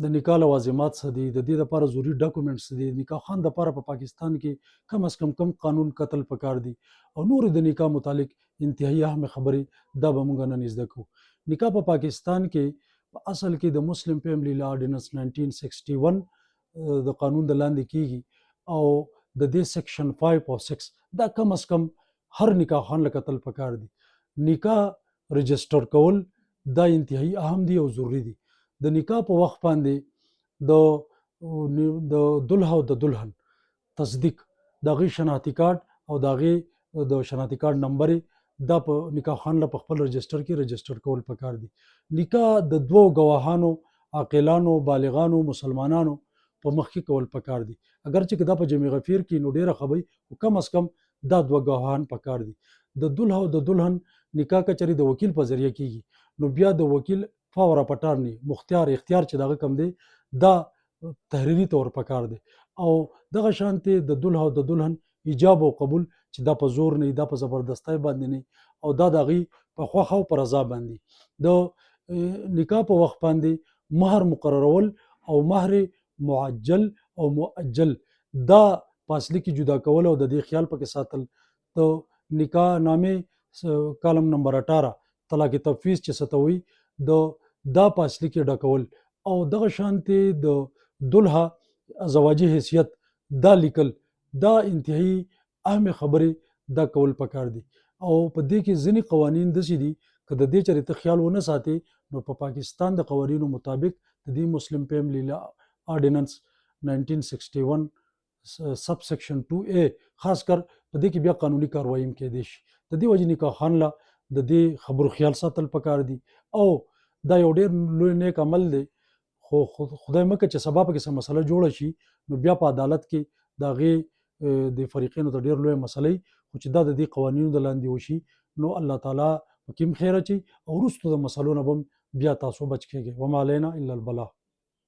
د نکاح لوازمات څه دي، د دې لپاره ضروري ډاکومنټس څه دي، د نکاح خان دپاره په پاکستان کې کم از کم قانون کتل پکار دي او نورې د نکاح متعلق انتهایی اهمې خبرې دا به موږ نن زده کوو. نکاح په پاکستان کې په اصل کې د مسلم فیملی لا آرډیننس 1961 د قانون د لاندې کیږي او د دې سیکشن 5 او 6 دا کم از کم هر نکاح خان له کتل پکار دي. نکاح رجسټر کول دا انتهایی اهم دي او ضروری دي. د نکاح په وخت باندې د دلها او د دلهن تصدیق، د هغې شناختی کارت او د هغې د شناختی کارت نمبر دا په نکاح خان له په خپل رجسټر کې رجسټر کول پکار دي. نکاح د دوو ګواهانو، عاقلانو، بالغانو، مسلمانانو په مخ کې کول پکار دي. اگر چې دا په جمع غفیر کې نو ډیره خبري خو کم از کم دا دوه ګواهان پکار دي. د دلها او د دلهن نکاح کچري د وکیل په ذریعه کیږي نو بیا د وکیل فور پټارني مختار اختیار چې دغه کم دی دا تحریری طور پکار دی او دغه شانتي د دلها او د دلهن ایجاب او قبول چې دا په زور نه، دا په زبردستۍ باندې نه او دا د هغې په خوښه او په رضا باندې. د نکاح په وخت باندې مهر مقررول او مهر معجل او مؤجل دا په اصلي کې جدا کول او د دې خیال پکې ساتل. د نکاح نامې کالم نمبر 18 طلاق تفویض چې څه ته وایي دا په اصلي کې ډکول او دغه شانتي د دلها زواجي حیثیت دا لیکل دا انتهایی اهمې خبرې دا کول پکار دي. او په دې کې ځینې قوانین داسې دي که د دې چېرې ته خیال ونه ساتې نو په پاکستان د قوانینو مطابق د دې مسلم فیملی لا آرډیننس 1961 سب سیکشن 2A خاص کر په دې کې بیا قانوني کاروایی هم کېدی شي. د دې وجې نکاح خان له د دې خبرو خیال ساتل پکار دي او دا یو ډیر لوی نیک عمل دی خو خدای مکه چې سبا پکې څه مسله جوړه شي نو بیا په عدالت کې د هغې د فریقینو ته ډیر لوی مسلې خو چې دا د دې قوانینو د لاندې وشي نو الله تعالی پکې هم خیر اچي او وروستو د مسلو نه به بیا تاسو بچ کېږئ. وما علینا الا البلاغ.